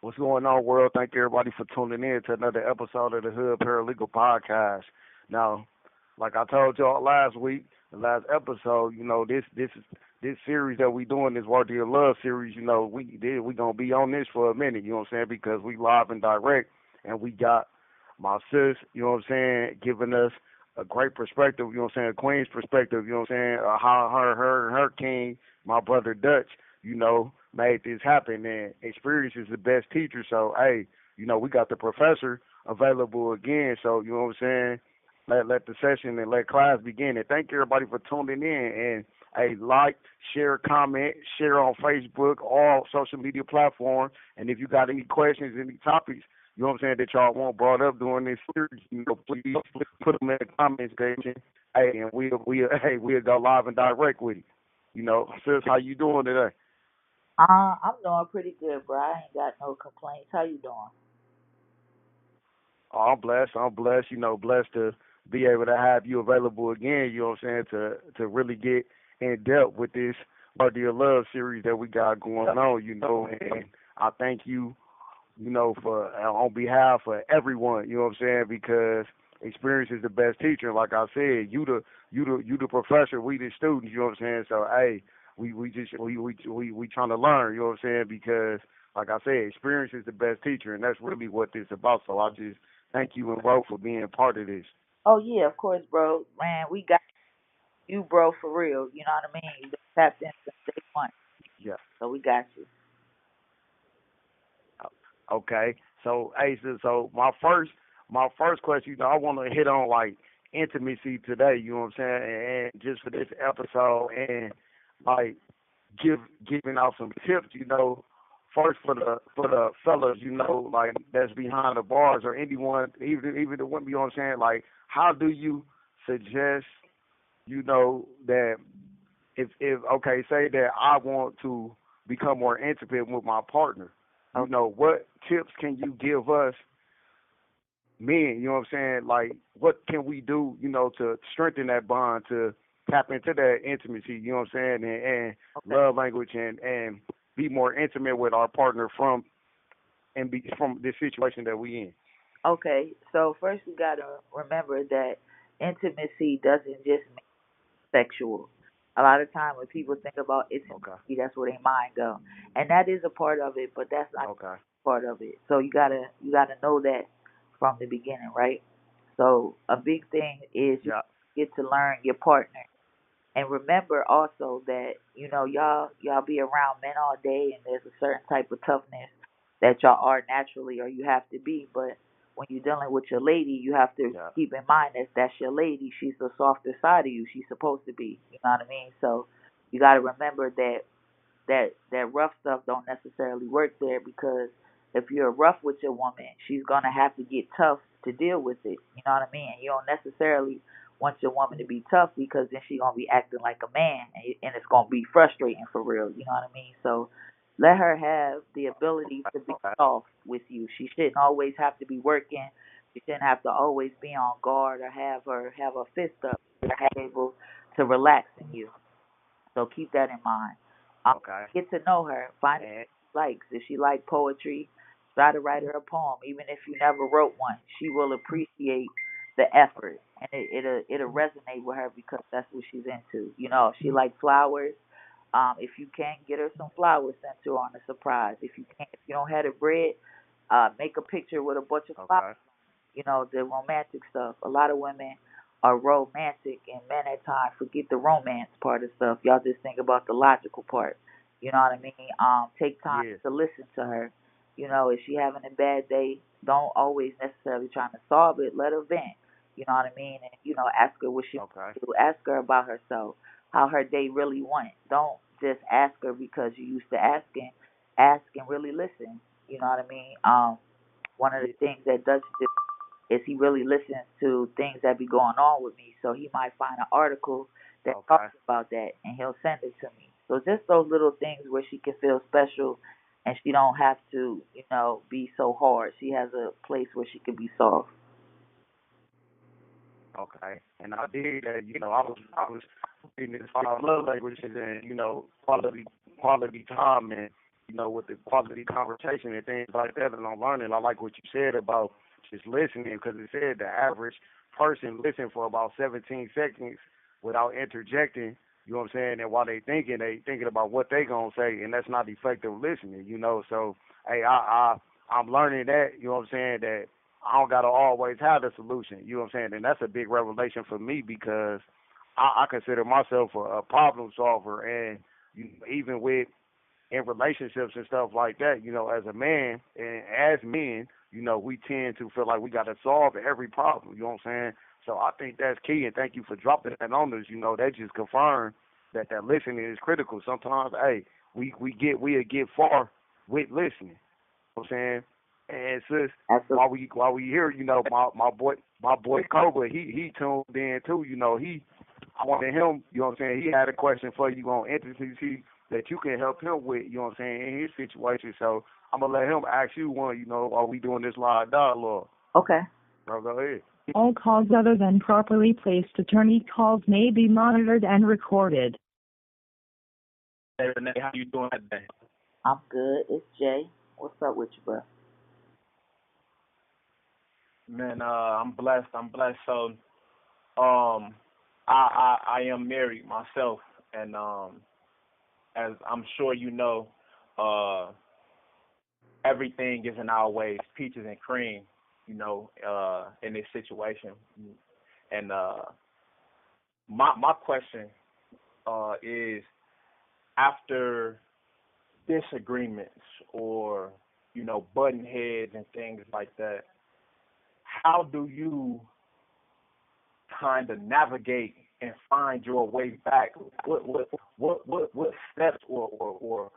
What's going on, world? Thank everybody for tuning in to another episode of the Hood Paralegal Podcast. Now, like I told y'all last week, the last episode, this series that we doing, this Worthy of Love series. We gonna be on this for a minute. You know what I'm saying? Because we live and direct, and we got my sis. You know what I'm saying? Giving us a great perspective. You know what I'm saying? A queen's perspective. You know what I'm saying? How her king, my brother Dutch. Made this happen, and experience is the best teacher. So, hey, we got the professor available again. So, you know what I'm saying? Let the session and let class begin. And thank everybody for tuning in. And hey, like, share, comment, share on Facebook, all social media platforms. And if you got any questions, any topics, you know what I'm saying, that y'all want brought up during this series, please put them in the comment section. Hey, and we'll go live and direct with it. Sis, how you doing today? I'm doing pretty good, bro. I ain't got no complaints. How you doing? Oh, I'm blessed. I'm blessed. Blessed to be able to have you available again. You know what I'm saying? To really get in depth with this Worthy of Love series that we got going on. And I thank you. For on behalf of everyone. You know what I'm saying? Because experience is the best teacher. Like I said, you the professor, we the students. You know what I'm saying? So hey, we trying to learn. You know what I'm saying? Because like I said, experience is the best teacher, and that's really what this is about. So I just thank you and Ro for being a part of this. Oh yeah, of course, bro. Man, we got you, bro, for real. You know what I mean? You been tapped in since day one, Yeah. so we got you. Okay. So hey, so my first question, I want to hit on like intimacy today. You know what I'm saying? And just for this episode, and like giving out some tips. First for the fellas, like that's behind the bars or anyone, even the women. You know what I'm saying? Like, how do you suggest? That if okay, say that I want to become more intimate with my partner. Okay. What tips can you give us men? You know what I'm saying? Like, what can we do? To strengthen that bond, to tap into that intimacy. You know what I'm saying? And Okay. love language, and be more intimate with our partner from this situation that we in. Okay. So first, we gotta remember that intimacy doesn't just mean sexual. A lot of time when people think about Okay. intimacy, that's where their mind go, and that is a part of it, but that's not Okay. part of it. So you gotta know that from the beginning, right? So a big thing is you Yeah. get to learn your partner. And remember also that, y'all be around men all day and there's a certain type of toughness that y'all are naturally or you have to be, but when you're dealing with your lady, you have to Yeah. keep in mind that that's your lady. She's the softer side of you. She's supposed to be. You know what I mean? So you got to remember that rough stuff don't necessarily work there, because if you're rough with your woman, she's gonna have to get tough to deal with it. You know what I mean? And you don't necessarily want your woman to be tough, because then she's gonna be acting like a man, and it's gonna be frustrating for real. You know what I mean? So let her have the ability to be Okay. soft with you. She shouldn't always have to be working. She shouldn't have to always be on guard or have her fist up. She's able to relax in you. So keep that in mind. Okay. Get to know her. Find out And what she likes. If she likes poetry, try to write her a poem. Even if you never wrote one, she will appreciate the effort, and it'll resonate with her because that's what she's into. If she likes flowers, if you can't, get her some flowers sent to her on a surprise. If you can't, if you don't have the bread, make a picture with a bunch of flowers. okay. The romantic stuff. A lot of women are romantic, and men at times forget the romance part of stuff. Y'all just think about the logical part. You know what I mean? Take time Yeah. to listen to her. If she having a bad day, don't always necessarily trying to solve it. Let her vent. You know what I mean? And ask her what she Okay. wants to do. Ask her about herself, how her day really went. Don't just ask her because you used to asking. Ask and really listen. You know what I mean? One of the Yeah. things that Dutch did is he really listens to things that be going on with me. So he might find an article that Okay. talks about that, and he'll send it to me. So just those little things where she can feel special, and she don't have to, be so hard. She has a place where she can be soft. Okay. And I did that. I was reading this love languages and quality time, and with the quality conversation and things like that. And I'm learning. I like what you said about just listening because it said the average person listen for about 17 seconds without interjecting. You know what I'm saying? And while they thinking about what they gonna say, and that's not effective listening. So hey, I'm learning that. You know what I'm saying? That I don't gotta always have the solution. You know what I'm saying? And that's a big revelation for me because I consider myself a problem solver, and even with in relationships and stuff like that, as a man and as men, we tend to feel like we got to solve every problem. You know what I'm saying? So I think that's key, and thank you for dropping that on us. That just confirmed that listening is critical. Sometimes, hey, we get far with listening. You know what I'm saying? And sis, Absolutely. while we here, my boy Cobra, he tuned in too. I wanted him. You know what I'm saying? He had a question for you on intimacy that you can help him with. You know what I'm saying, in his situation. So I'm gonna let him ask you one. While we doing this live dialogue. Okay. Bro, go ahead. All calls other than properly placed attorney calls may be monitored and recorded. Hey Renee, how you doing today? I'm good. It's Jay. What's up with you, bro? Man, I'm blessed. So, I am married myself, and as I'm sure you know, everything isn't always peaches and cream, in this situation. And my question is, after disagreements or button heads and things like that, how do you kind of navigate and find your way back? What steps or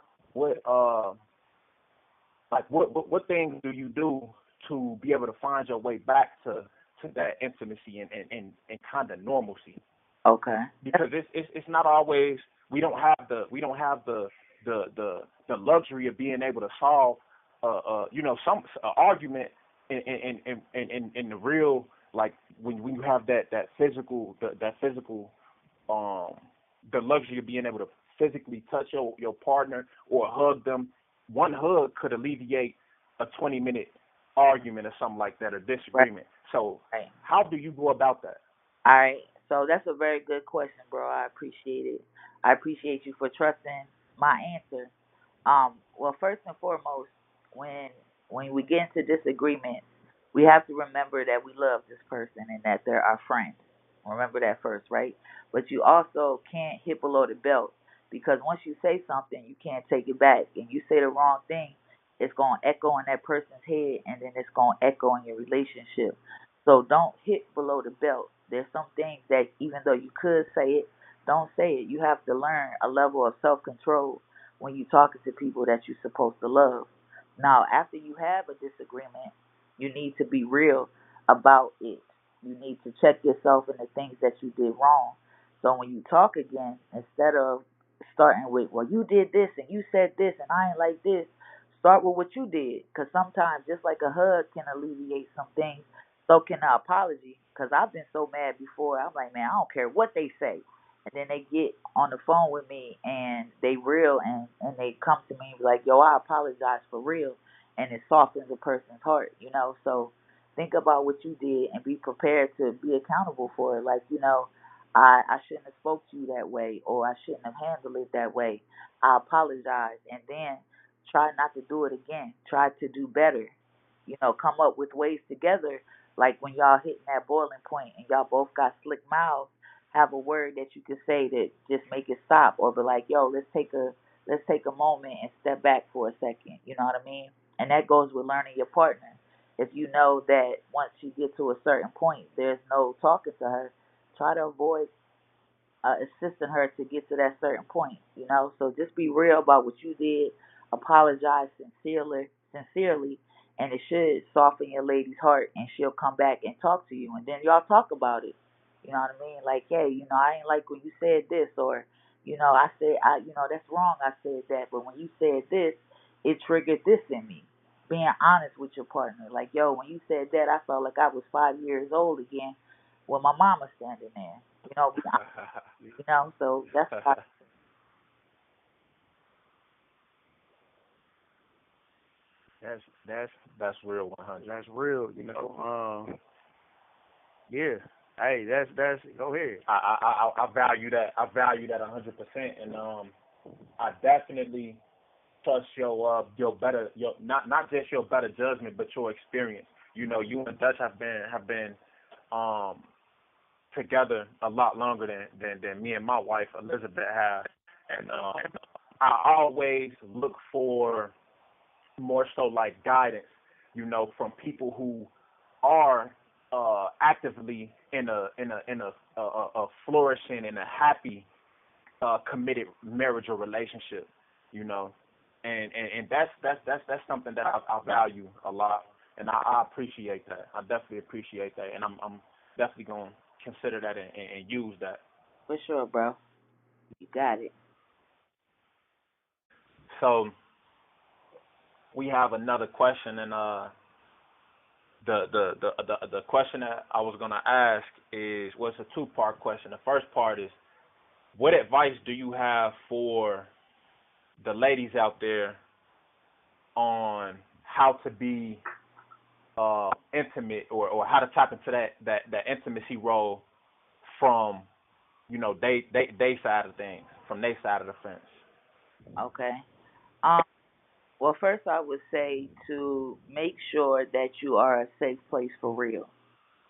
what things do you do to be able to find your way back to that intimacy and kind of normalcy? Okay. Because it's not always, we don't have the luxury of being able to solve some argument in the real, like when you have that physical the luxury of being able to physically touch your partner or hug them. One hug could alleviate a 20-minute argument or something like that, or disagreement. Right. So Right. how do you go about that? All right. So that's a very good question, bro. I appreciate it. I appreciate you for trusting my answer. Well, first and foremost, when when we get into disagreement, we have to remember that we love this person and that they're our friend. Remember that first, right? But you also can't hit below the belt because once you say something, you can't take it back. And you say the wrong thing, it's going to echo in that person's head and then it's going to echo in your relationship. So don't hit below the belt. There's some things that even though you could say it, don't say it. You have to learn a level of self control when you're talking to people that you're supposed to love. Now, after you have a disagreement, you need to be real about it. You need to check yourself and the things that you did wrong. So when you talk again, instead of starting with, well, you did this and you said this and I ain't like this, start with what you did. Because sometimes, just like a hug can alleviate some things, so can an apology. Because I've been so mad before, I'm like, man, I don't care what they say. And then they get on the phone with me and they real and they come to me and be like, yo, I apologize for real. And it softens a person's heart. So think about what you did and be prepared to be accountable for it. Like, I shouldn't have spoke to you that way or I shouldn't have handled it that way. I apologize and then try not to do it again. Try to do better. Come up with ways together. Like when y'all hitting that boiling point and y'all both got slick mouths, have a word that you can say that just make it stop or be like, yo, let's take a moment and step back for a second. You know what I mean? And that goes with learning your partner. If you know that once you get to a certain point, there's no talking to her, try to avoid assisting her to get to that certain point. So just be real about what you did, apologize sincerely, and it should soften your lady's heart, and she'll come back and talk to you, and then y'all talk about it. You know what I mean? Like, hey, I ain't like when you said this, or I said, that's wrong. I said that, but when you said this, it triggered this in me. Being honest with your partner, like, yo, when you said that, I felt like I was 5 years old again, with my mama standing there. Be so that's why. That's real 100. that's real. Yeah. Hey, that's go ahead. I value that. I value that 100%, and I definitely trust your better your not just your better judgment, but your experience. You and Dutch have been um together a lot longer than me and my wife Elizabeth have, and I always look for more so like guidance, from people who are actively in a flourishing and a happy committed marriage or relationship, you know, and that's something that I value a lot, and I appreciate that. I definitely appreciate that, and I'm definitely gonna consider that and use that. For sure, bro. You got it. So we have another question, and the question that I was gonna ask was a two-part question. The first part is, what advice do you have for the ladies out there on how to be intimate, or how to tap into that intimacy role from they side of things, from their side of the fence? Okay. Um. Well, first I would say to make sure that you are a safe place for real.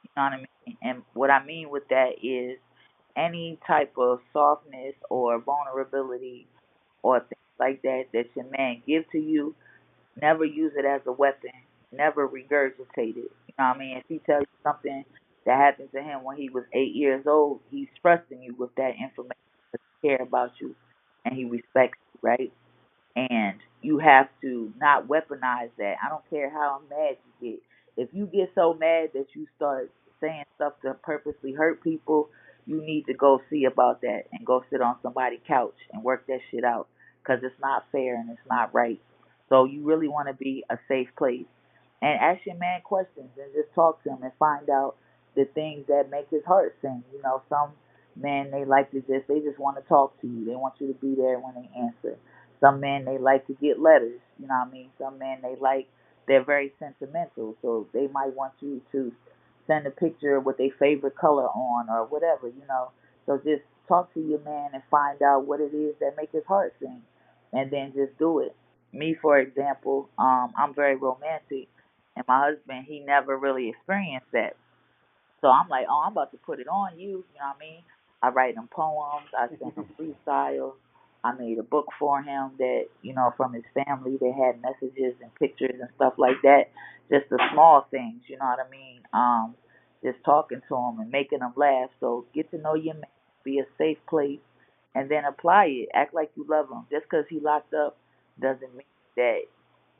You know what I mean? And what I mean with that is any type of softness or vulnerability or things like that that your man give to you, never use it as a weapon. Never regurgitate it. You know what I mean? If he tells you something that happened to him when he was 8 years old, he's trusting you with that information because he care about you and he respects you, right? And you have to not weaponize that. I don't care how mad you get. If you get so mad that you start saying stuff to purposely hurt people, you need to go see about that and go sit on somebody's couch and work that shit out because it's not fair and it's not right. So you really want to be a safe place and ask your man questions and just talk to him and find out the things that make his heart sing. You know, some men they just want to talk to you. They want you to be there when they answer. Some men they like to get letters, you know what I mean? Some men they're very sentimental, so they might want you to send a picture with their favorite color on or whatever, you know. So just talk to your man and find out what it is that make his heart sing, and then just do it. Me, for example, I'm very romantic, and my husband he never really experienced that. So I'm like, oh, I'm about to put it on you. You know what I mean? I write him poems. I send him freestyle. I made a book for him that, from his family. They had messages and pictures and stuff like that. Just the small things, you know what I mean? Just talking to him and making him laugh. So get to know your man, be a safe place, and then apply it. Act like you love him. Just because he locked up doesn't mean that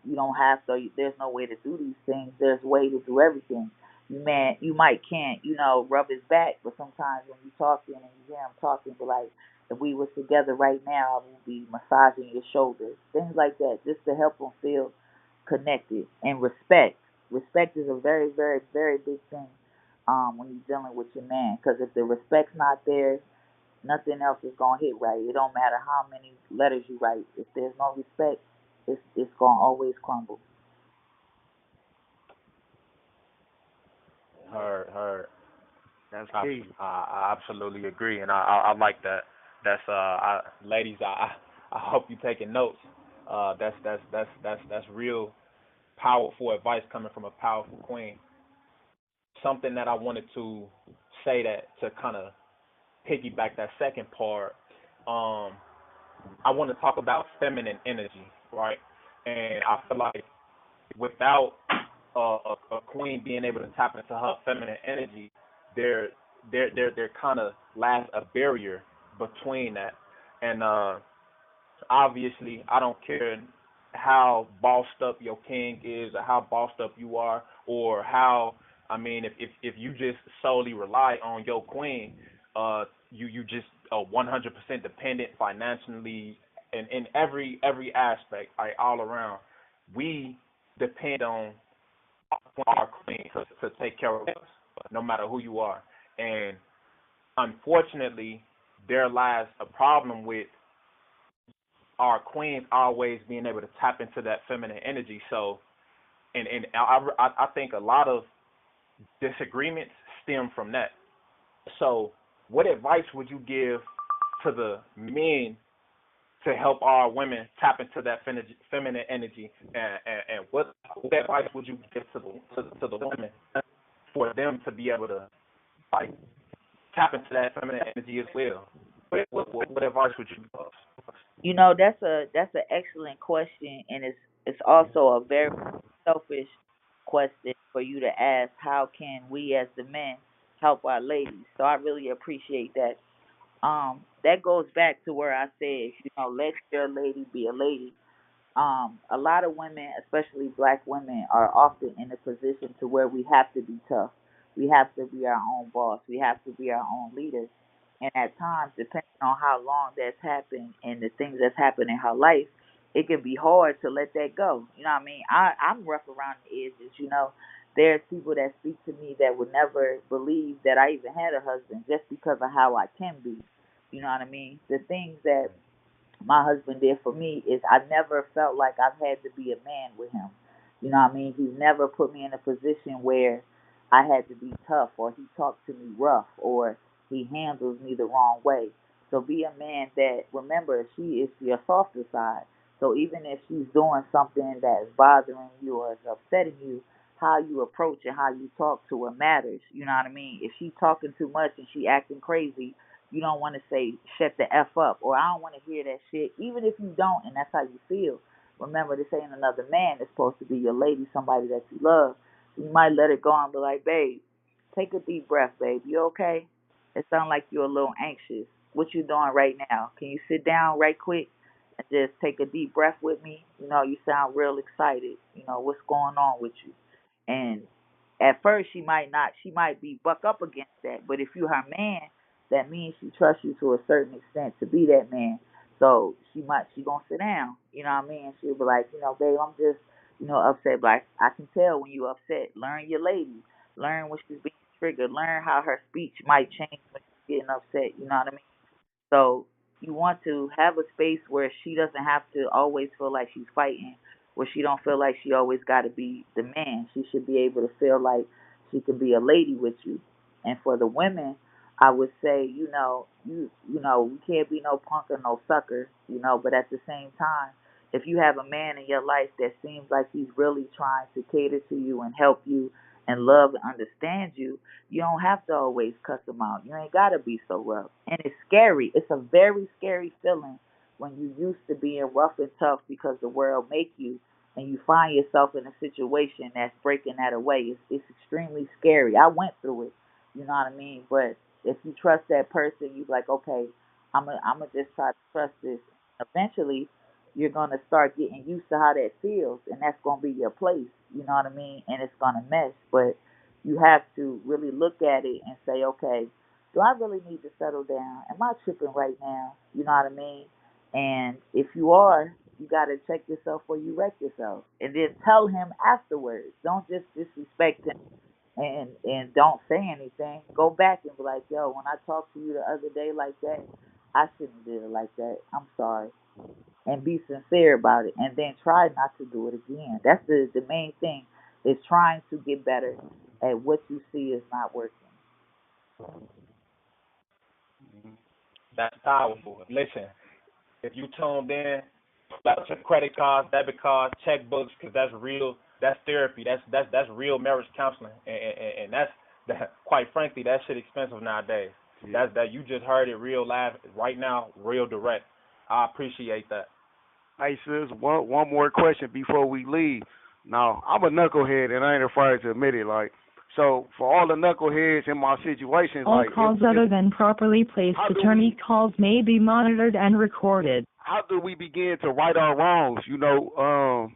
you don't have to. There's no way to do these things. There's a way to do everything. Man, you might can't, rub his back, but sometimes when you talking and you hear him talking, but like if we was together right now, I would be massaging your shoulders, things like that, just to help him feel connected and respect. Respect is a very, very, very big thing when you're dealing with your man, because if the respect's not there, nothing else is gonna hit right. It don't matter how many letters you write. If there's no respect, it's gonna always crumble. Heard. That's I, key. I absolutely agree, and I like that. That's ladies. I hope you taking notes. That's real powerful advice coming from a powerful queen. Something that I wanted to say, that to kind of piggyback that second part. Um, I want to talk about feminine energy, right? And I feel like without a queen being able to tap into her feminine energy, there there kind of lies a barrier between that. And obviously, I don't care how bossed up your king is, or how bossed up you are, or how, I mean, if you just solely rely on your queen, you just 100% dependent financially, and in every aspect, like all around. We depend on our queen to take care of us, no matter who you are. And unfortunately, there lies a problem with our queens always being able to tap into that feminine energy. So and I think a lot of disagreements stem from that. So, what advice would you give to the men to help our women tap into that feminine energy, and what advice would you give to the women for them to be able to like tap into that feminine energy as well? What advice would you give? You know, that's an excellent question, and it's also a very selfish question for you to ask. How can we as the men help our ladies? So I really appreciate that. That goes back to where I said, let your lady be a lady. A lot of women, especially black women, are often in a position to where we have to be tough. We have to be our own boss. We have to be our own leaders. And at times, depending on how long that's happened and the things that's happened in her life, it can be hard to let that go. You know what I mean? I'm rough around the edges. There's people that speak to me that would never believe that I even had a husband just because of how I can be. You know what I mean? The things that my husband did for me is I never felt like I've had to be a man with him. You know what I mean? He's never put me in a position where I had to be tough or he talked to me rough or he handles me the wrong way. So be a man that, remember, she is your softer side. So even if she's doing something that is bothering you or is upsetting you, how you approach and how you talk to her matters. You know what I mean? If she's talking too much and she acting crazy, you don't want to say shut the f up or I don't want to hear that shit, even if you don't, and that's how you feel. Remember, this ain't another man. It's supposed to be your lady, somebody that you love. So you might let it go and be like, babe, take a deep breath, babe. You okay? It sounds like you're a little anxious. What you doing right now? Can you sit down right quick and just take a deep breath with me? You sound real excited. What's going on with you? And at first she might be buck up against that. But if you her man, that means she trusts you to a certain extent to be that man. So she gonna sit down. You know what I mean? She'll be like, babe, I'm just, upset. But I can tell when you upset. Learn your lady. Learn when she's being triggered. Learn how her speech might change when she's getting upset. You know what I mean? So you want to have a space where she doesn't have to always feel like she's fighting, where she don't feel like she always got to be the man. She should be able to feel like she can be a lady with you. And for the women, I would say, we can't be no punk or no sucker, but at the same time, if you have a man in your life that seems like he's really trying to cater to you and help you and love and understand you, you don't have to always cuss them out. You ain't got to be so rough. And it's scary. It's a very scary feeling when you used to being rough and tough because the world make you and you find yourself in a situation that's breaking that away. It's extremely scary. I went through it. You know what I mean? But if you trust that person, you're like, okay, I'm gonna just try to trust this. Eventually, you're gonna start getting used to how that feels, and that's gonna be your place. You know what I mean? And it's gonna mesh, but you have to really look at it and say, okay, do I really need to settle down? Am I tripping right now? You know what I mean? And if you are, you got to check yourself before you wreck yourself, and then tell him afterwards. Don't just disrespect him and don't say anything. Go back and be like, yo, when I talked to you the other day like that, I shouldn't have did it like that. I'm sorry, and be sincere about it, and then try not to do it again. That's the main thing is trying to get better at what you see is not working. That's powerful. Listen, if you tuned in, pull out your credit cards, debit cards, checkbooks, because that's real. That's therapy. That's real marriage counseling, and that's that. Quite frankly, that shit expensive nowadays. Yeah. That you just heard it real live right now, real direct. I appreciate that. Hey sis, one more question before we leave. Now I'm a knucklehead and I ain't afraid to admit it. Like, so for all the knuckleheads in my situations, All like, calls other than properly placed how do attorney we calls may be monitored and recorded. how do we begin to right our wrongs? If you know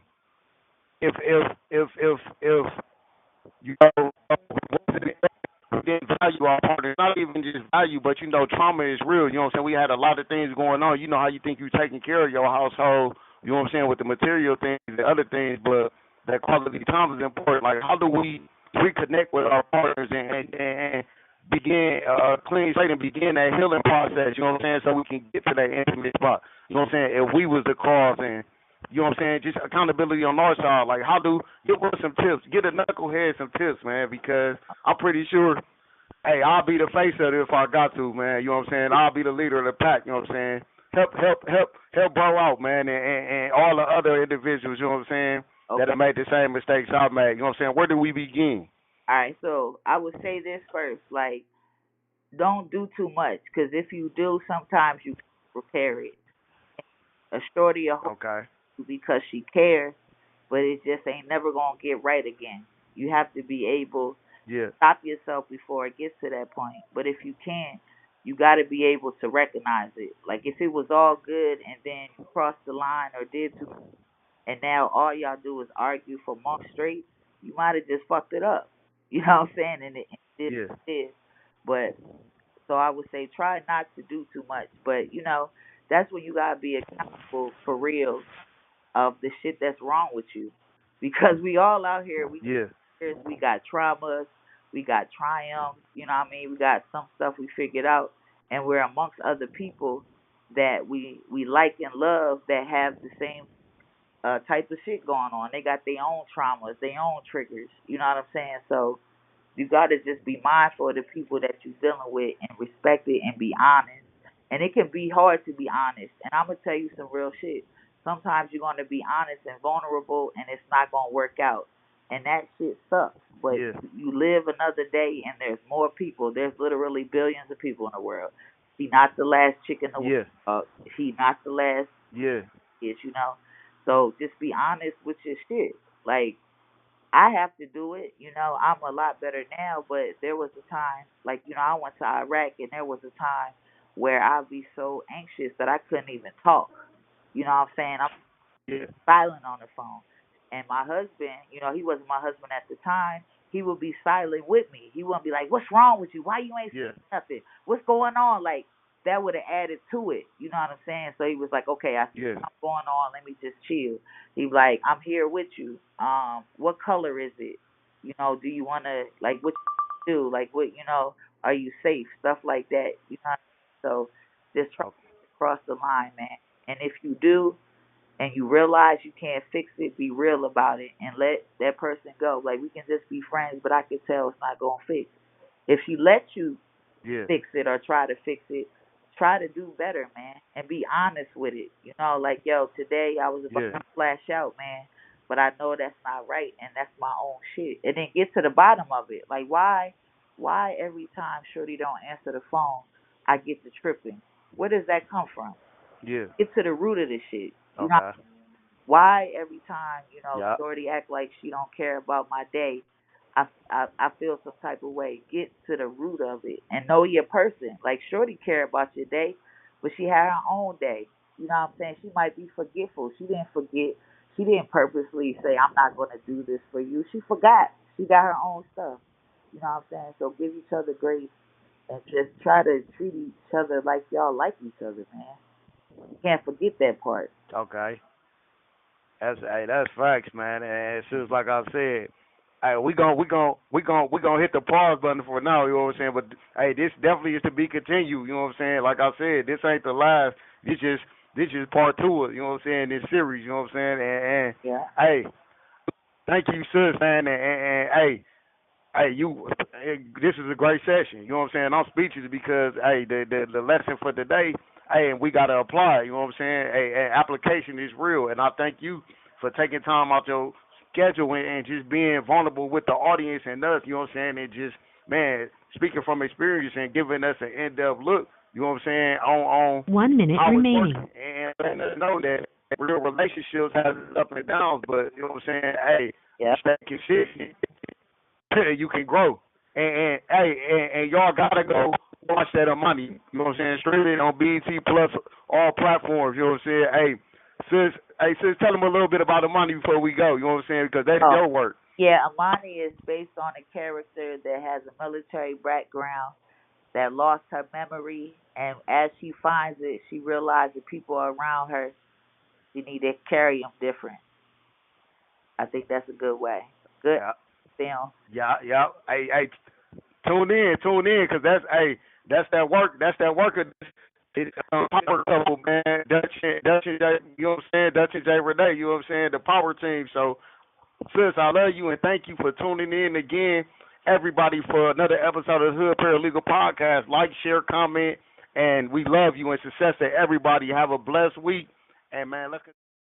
we didn't value our partner, not even just value, but trauma is real. You know what I'm saying? We had a lot of things going on. You know how you think you're taking care of your household. You know what I'm saying, with the material things and other things, but that quality time is important. Like, how do we reconnect with our partners and begin a clean slate and begin that healing process? You know what I'm saying? So we can get to that intimate spot. You know what I'm saying? If we was the cause and You know what I'm saying? Just accountability on our side. Like, how do give us some tips? Get a knucklehead some tips, man, because I'm pretty sure. Hey, I'll be the face of it if I got to, man. You know what I'm saying? I'll be the leader of the pack. You know what I'm saying? Help bro out, man, and all the other individuals. You know what I'm saying? Okay. That have made the same mistakes I've made. You know what I'm saying? Where do we begin? All right. So I would say this first, like, don't do too much, because if you do, sometimes you can repair it. A shorty will hold Okay. you because she cares, but it just ain't never gonna get right again. You have to be able to Yeah. stop yourself before it gets to that point. But if you can't, you got to be able to recognize it. Like, if it was all good and then you crossed the line or did too, and now all y'all do is argue for months straight, you might have just fucked it up. You know what I'm saying? And it Yeah. is. But so I would say try not to do too much. But that's when you gotta be accountable for real of the shit that's wrong with you, because we all out here. Yeah. We got traumas, we got triumphs. You know what I mean? We got some stuff we figured out, and we're amongst other people that we like and love that have the same type of shit going on. They got their own traumas, their own triggers. You know what I'm saying? So you got to just be mindful of the people that you're dealing with and respect it and be honest. And it can be hard to be honest. And I'm going to tell you some real shit. Sometimes you're going to be honest and vulnerable and it's not going to work out. And that shit sucks. But Yeah. you live another day and there's more people. There's literally billions of people in the world. He not the last chick in the Yeah. world. He not the last Yeah. kid. So just be honest with your shit. Like, I have to do it. I'm a lot better now, but there was a time, like, I went to Iraq and there was a time where I'd be so anxious that I couldn't even talk. You know what I'm saying? I'm Yeah. silent on the phone. And my husband, he wasn't my husband at the time. He would be silent with me. He wouldn't be like, "What's wrong with you? Why you ain't Yeah. saying nothing? What's going on?" Like, that would have added to it. You know what I'm saying? So he was like, "Okay, I see Yeah. what's going on. Let me just chill." He's like, "I'm here with you. What color is it? Do you want to, like, what you do? Like, what, are you safe? Stuff like that. You know what I mean? So just try to Okay. cross the line, man. And if you do, and you realize you can't fix it, be real about it and let that person go. Like, we can just be friends, but I can tell it's not going to fix. If she lets you Yeah. fix it or try to fix it, try to do better, man, and be honest with it. Like, yo, today I was about Yeah. to flash out, man, but I know that's not right and that's my own shit. And then get to the bottom of it. Like, why every time Shorty don't answer the phone, I get to tripping? Where does that come from? Yeah. Get to the root of this shit. Okay. Why every time Yeah. Shorty act like she don't care about my day, I feel some type of way. Get to the root of it and know your person. Like, Shorty care about your day, but she had her own day. You know what I'm saying? She might be forgetful. She didn't forget. She didn't purposely say, "I'm not going to do this for you." She forgot. She got her own stuff. You know what I'm saying? So give each other grace and just try to treat each other like y'all like each other, man. You can't forget that part. Okay. That's facts, man. And it's just like I said, hey, we gonna hit the pause button for now. You know what I'm saying? But hey, this definitely is to be continued. You know what I'm saying? Like I said, this ain't the last. This is part two of, you know what I'm saying, this series. You know what I'm saying? And Yeah. hey, thank you, sis, man. And hey, this is a great session. You know what I'm saying? I'm speechless because hey, the lesson for today, hey, and we gotta apply. You know what I'm saying? Hey, application is real, and I thank you for taking time out your schedule and just being vulnerable with the audience and us. You know what I'm saying? And just, man, speaking from experience and giving us an in-depth look. You know what I'm saying? On 1 minute how it's remaining. working and letting us know that real relationships have its up and downs, but you know what I'm saying? Hey, Yeah. stay consistent. You can grow. And hey, and y'all gotta go watch that on money. You know what I'm saying? Streaming on BET Plus, all platforms. You know what I'm saying? Sis, tell them a little bit about the money before we go. You know what I'm saying? Because that's your work. Yeah, Amani is based on a character that has a military background that lost her memory, and as she finds it, she realizes the people around her, she need to carry them different. I think that's a good way. Good Yeah, film. yeah. Hey, tune in, cause that's that work. That's that work of Power couple, man. Dutch and Jay, you know what I'm saying? Dutch and Jay Rene, you know what I'm saying? The power team. So, sis, I love you and thank you for tuning in again, everybody, for another episode of the Hood Paralegal Podcast. Like, share, comment, and we love you and success to everybody. Have a blessed week. And, man, let's